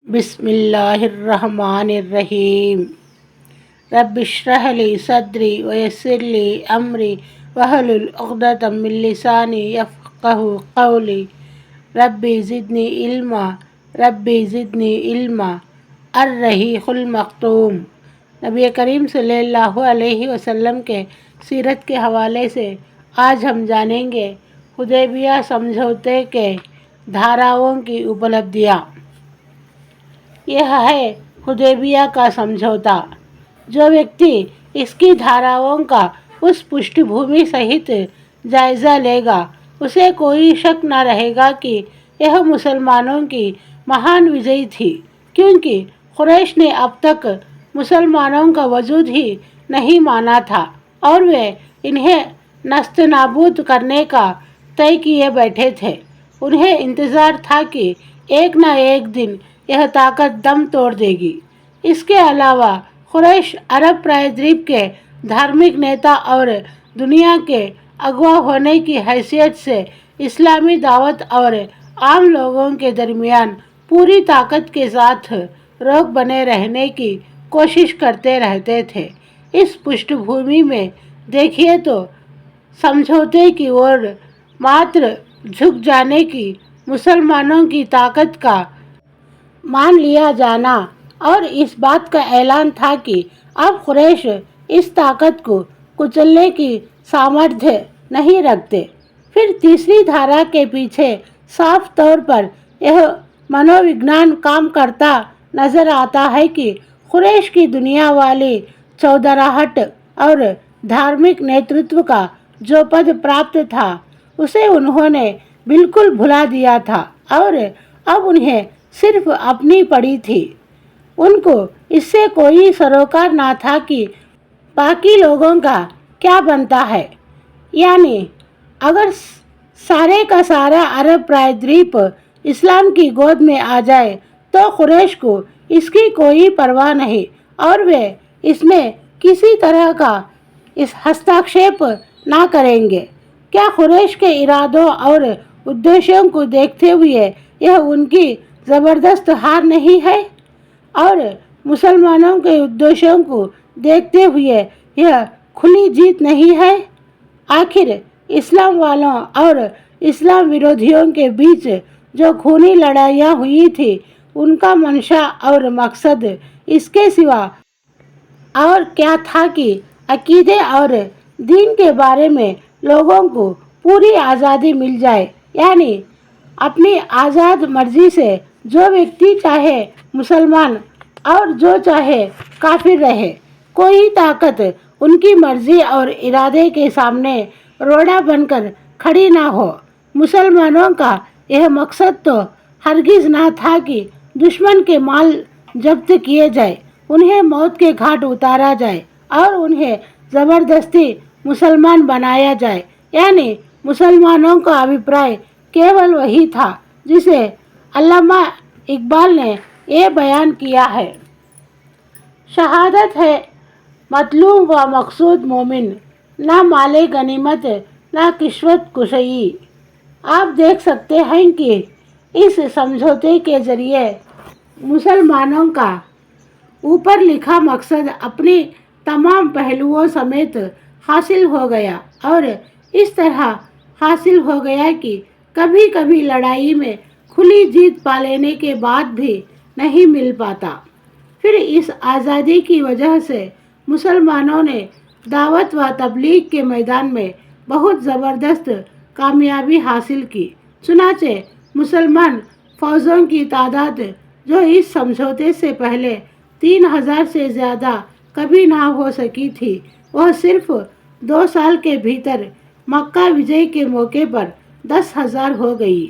بسم اللہ الرحمن الرحیم رب اشرح لی صدری ویسر لی امری واحلل عقدۃ من لسانی یفقہوا قولی ربی زدنی علما الرحیق المختوم۔ نبی کریم صلی اللہ علیہ وسلم کے سیرت کے حوالے سے آج ہم جانیں گے حدیبیہ سمجھوتے کے دھاراؤں کی اپلبدھیاں۔ یہ ہے حدیبیہ کا سمجھوتا۔ جو ویکتی اس کی دھاراؤں کا اس پشٹھ بھومی سہت جائزہ لے گا، اسے کوئی شک نہ رہے گا کہ یہ مسلمانوں کی مہان وجے تھی، کیونکہ قریش نے اب تک مسلمانوں کا وجود ہی نہیں مانا تھا اور وہ انہیں نیست نابود کرنے کا طے کیے بیٹھے تھے۔ انہیں انتظار تھا کہ ایک نہ ایک دن یہ طاقت دم توڑ دے گی۔ اس کے علاوہ قریش عرب پرادویپ کے دھارمک نیتا اور دنیا کے اغوا ہونے کی حیثیت سے اسلامی دعوت اور عام لوگوں کے درمیان پوری طاقت کے ساتھ روک بنے رہنے کی کوشش کرتے رہتے تھے۔ اس پشٹ بھومی میں دیکھیے تو سمجھوتے کی اور ماتر جھک جانے کی مسلمانوں کی طاقت کا مان لیا جانا اور اس بات کا اعلان تھا کہ اب قریش اس طاقت کو کچلنے کی سامرتھیہ نہیں رکھتے۔ پھر تیسری دھارا کے پیچھے صاف طور پر یہ منووگیان کام کرتا نظر آتا ہے کہ قریش کی دنیا والی چودراہٹ اور دھارمک نیترتو کا جو پد پراپت تھا، اسے انہوں نے بالکل بھلا دیا تھا اور اب انہیں صرف اپنی پڑی تھی۔ ان کو اس سے کوئی سروکار نہ تھا کہ باقی لوگوں کا کیا بنتا ہے۔ یعنی اگر سارے کا سارا عرب پرادویپ اسلام کی گود میں آ جائے تو قریش کو اس کی کوئی پرواہ نہیں اور وہ اس میں کسی طرح کا ہستکشیپ نہ کریں گے۔ کیا قریش کے ارادوں اور ادیشوں کو دیکھتے ہوئے یہ ان کی زبردست ہار نہیں ہے، اور مسلمانوں کے ادیشوں کو دیکھتے ہوئے یہ کھلی جیت نہیں ہے؟ آخر اسلام والوں اور اسلام ویرودھیوں کے بیچ جو خونی لڑائیاں ہوئی تھی، ان کا منشا اور مقصد اس کے سوا اور کیا تھا کہ عقیدے اور دین کے بارے میں لوگوں کو پوری آزادی مل جائے۔ یعنی اپنی آزاد مرضی سے جو ویکتی چاہے مسلمان اور جو چاہے کافر رہے، کوئی طاقت ان کی مرضی اور ارادے کے سامنے روڑا بن کر کھڑی نہ ہو۔ مسلمانوں کا یہ مقصد تو ہرگز نہ تھا کہ دشمن کے مال ضبط کیے جائے، انہیں موت کے گھاٹ اتارا جائے اور انہیں زبردستی مسلمان بنایا جائے۔ یعنی مسلمانوں کا ابھیپرائے کیول وہی تھا جسے علامہ اقبال نے یہ بیان کیا ہے: شہادت ہے مطلوب و مقصود مومن، نہ مال غنیمت نہ کسوت کشائی۔ آپ دیکھ سکتے ہیں کہ اس سمجھوتے کے ذریعے مسلمانوں کا اوپر لکھا مقصد اپنے تمام پہلوؤں سمیت حاصل ہو گیا، اور اس طرح حاصل ہو گیا کہ کبھی کبھی لڑائی میں کھلی جیت پا لینے کے بعد بھی نہیں مل پاتا۔ پھر اس آزادی کی وجہ سے مسلمانوں نے دعوت و تبلیغ کے میدان میں بہت زبردست کامیابی حاصل کی۔ چنانچہ مسلمان فوجوں کی تعداد جو اس سمجھوتے سے پہلے 3000 سے زیادہ کبھی نہ ہو سکی تھی، وہ صرف 2 سال کے بھیتر مکہ وجے کے موقع پر 10,000 ہو گئی۔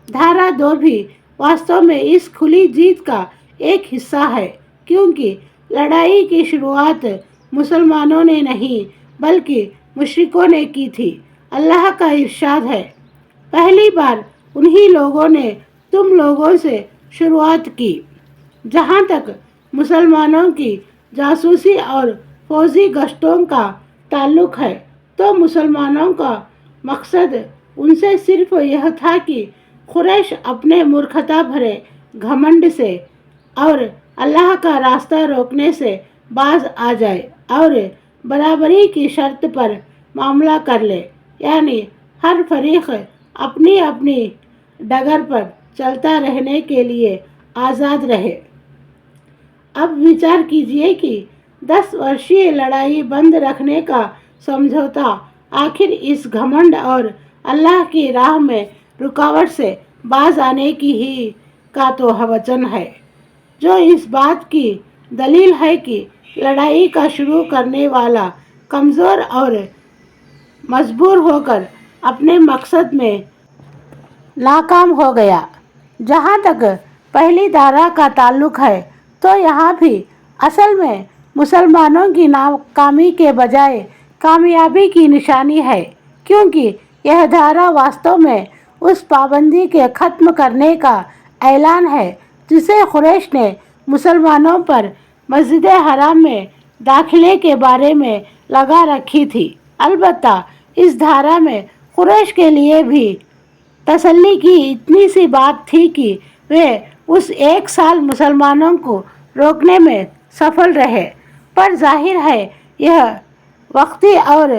دھارا 2 بھی واستو میں اس کھلی جیت کا ایک حصہ ہے، کیونکہ لڑائی کی شروعات مسلمانوں نے نہیں بلکہ مشرکوں نے کی تھی۔ اللہ کا ارشاد ہے: پہلی بار انہی لوگوں نے تم لوگوں سے شروعات کی۔ جہاں تک مسلمانوں کی جاسوسی اور فوجی گشتوں کا تعلق ہے تو مسلمانوں کا مقصد ان سے صرف یہ تھا کہ قریش اپنے مورکھتا بھرے گھمنڈ سے اور اللہ کا راستہ روکنے سے باز آ جائے اور برابری کی شرط پر معاملہ کر لے، یعنی ہر فریق اپنی اپنی ڈگر پر چلتا رہنے کے لیے آزاد رہے۔ اب وچار کیجئے کہ 10 ورشیہ لڑائی بند رکھنے کا سمجھوتا آخر اس گھمنڈ اور اللہ کی راہ میں رکاوٹ سے باز آنے کی ہی کا تو وچن ہے، جو اس بات کی دلیل ہے کہ لڑائی کا شروع کرنے والا کمزور اور مجبور ہو کر اپنے مقصد میں ناکام ہو گیا۔ جہاں تک پہلی دھارا کا تعلق ہے تو یہاں بھی اصل میں مسلمانوں کی ناکامی کے بجائے کامیابی کی نشانی ہے، کیونکہ یہ دھارا واستو میں اس پابندی کے ختم کرنے کا اعلان ہے جسے قریش نے مسلمانوں پر مسجد حرام میں داخلے کے بارے میں لگا رکھی تھی۔ البتہ اس دھارا میں قریش کے لیے بھی تسلی کی اتنی سی بات تھی کہ وہ اس 1 سال مسلمانوں کو روکنے میں سفل رہے، پر ظاہر ہے یہ وقتی اور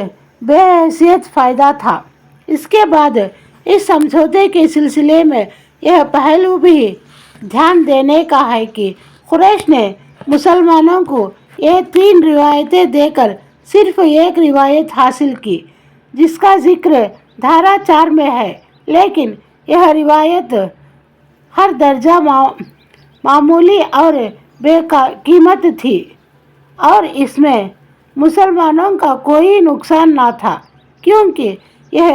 بے حیثیت فائدہ تھا۔ اس کے بعد اس سمجھوتے کے سلسلے میں یہ پہلو بھی دھیان دینے کا ہے کہ قریش نے مسلمانوں کو یہ 3 روایتیں دے کر صرف ایک روایت حاصل کی، جس کا ذکر دھارا 4 میں ہے، لیکن یہ روایت ہر درجہ معمولی اور بے قیمت تھی اور اس میں مسلمانوں کا کوئی نقصان نہ تھا، کیونکہ یہ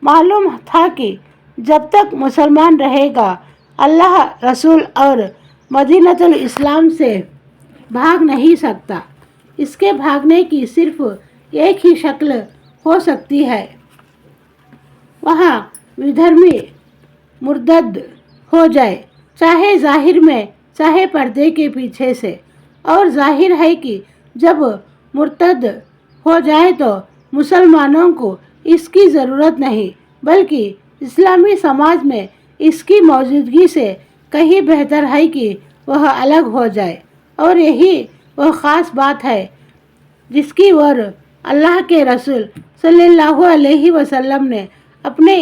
معلوم تھا کہ جب تک مسلمان رہے گا اللہ رسول اور مدینۃ الاسلام سے بھاگ نہیں سکتا۔ اس کے بھاگنے کی صرف ایک ہی شکل ہو سکتی ہے، وہاں ودھرمی مرتد ہو جائے، چاہے ظاہر میں چاہے پردے کے پیچھے سے۔ اور ظاہر ہے کہ جب مرتد ہو جائے تو مسلمانوں کو اس کی ضرورت نہیں، بلکہ اسلامی سماج میں اس کی موجودگی سے کہیں بہتر ہے کہ وہ الگ ہو جائے، اور یہی وہ خاص بات ہے جس کی اور اللہ کے رسول صلی اللہ علیہ وسلم نے اپنے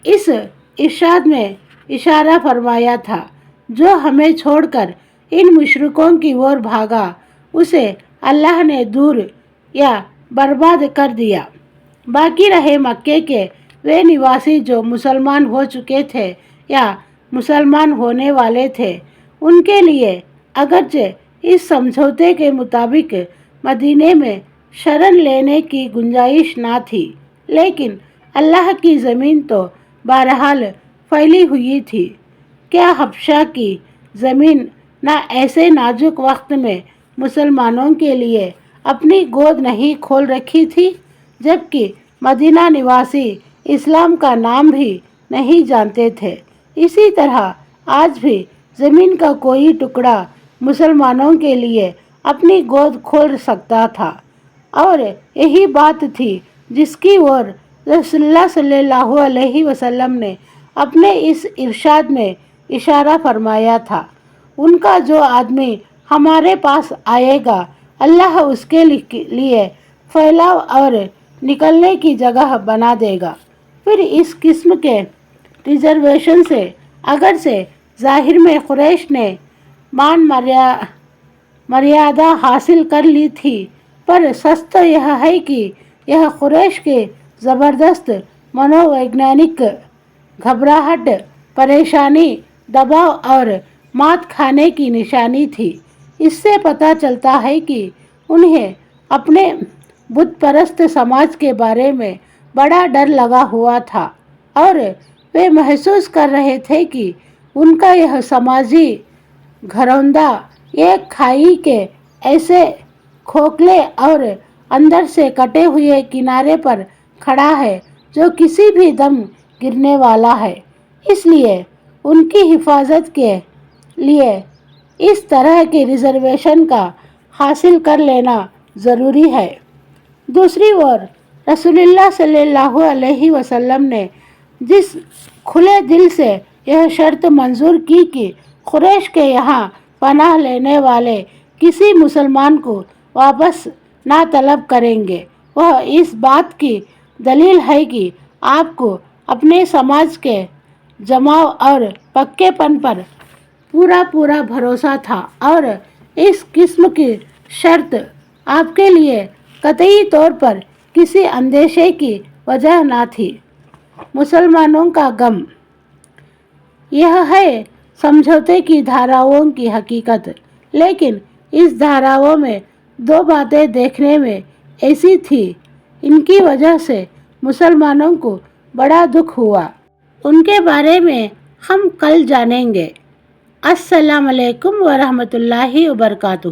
اس ارشاد میں اشارہ فرمایا تھا۔ جو ہمیں چھوڑ کر ان مشرکوں کی اور بھاگا، اسے اللہ نے دور یا برباد کر دیا۔ باقی رہے مکے کے وہ نواسی جو مسلمان ہو چکے تھے یا مسلمان ہونے والے تھے، ان کے لیے اگرچہ اس سمجھوتے کے مطابق مدینے میں شرن لینے کی گنجائش نہ تھی، لیکن اللہ کی زمین تو بہرحال پھیلی ہوئی تھی۔ کیا حبشہ کی زمین نہ ایسے نازک وقت میں مسلمانوں کے لیے اپنی گود نہیں کھول رکھی تھی، جبکہ مدینہ نواسی اسلام کا نام بھی نہیں جانتے تھے؟ اسی طرح آج بھی زمین کا کوئی ٹکڑا مسلمانوں کے لیے اپنی گود کھول سکتا تھا، اور یہی بات تھی جس کی اور رسول اللہ صلی اللہ علیہ وسلم نے اپنے اس ارشاد میں اشارہ فرمایا تھا۔ ان کا جو آدمی ہمارے پاس آئے گا، اللہ اس کے لیے پھیلاؤ اور نکلنے کی جگہ بنا دے گا۔ پھر اس قسم کے ریزرویشن سے اگرچہ ظاہر میں قریش نے مان مریادہ حاصل کر لی تھی، پر سچ تو یہ ہے کہ یہ قریش کے زبردست منوویگنانک گھبراہٹ، پریشانی، دباؤ اور مات کھانے کی نشانی تھی۔ اس سے پتہ چلتا ہے کہ انہیں اپنے بت پرست سماج کے بارے میں بڑا ڈر لگا ہوا تھا، اور وہ محسوس کر رہے تھے کہ ان کا یہ سماجی گھروندہ ایک کھائی کے ایسے کھوکھلے اور اندر سے کٹے ہوئے کنارے پر کھڑا ہے جو کسی بھی دم گرنے والا ہے۔ اس لیے ان کی حفاظت کے لیے اس طرح کے ریزرویشن کا حاصل کر لینا ضروری ہے۔ دوسری اور رسول اللہ صلی اللہ علیہ وسلم نے جس کھلے دل سے یہ شرط منظور کی کہ قریش کے یہاں پناہ لینے والے کسی مسلمان کو واپس نہ طلب کریں گے۔ وہ اس بات کی دلیل ہے کہ آپ کو اپنے سماج کے جماؤ اور پکے پن پر پورا بھروسہ تھا اور اس قسم کی شرط آپ کے لیے قطعی طور پر کسی اندیشے کی وجہ نہ تھی۔ مسلمانوں کا غم یہ ہے سمجھوتے کی دھاراؤں کی حقیقت، لیکن اس دھاراؤں میں دو باتیں دیکھنے میں ایسی تھیں، ان کی وجہ سے مسلمانوں کو بڑا دکھ ہوا۔ ان کے بارے میں ہم کل جانیں گے۔ السلام علیکم ورحمۃ اللہ وبرکاتہ۔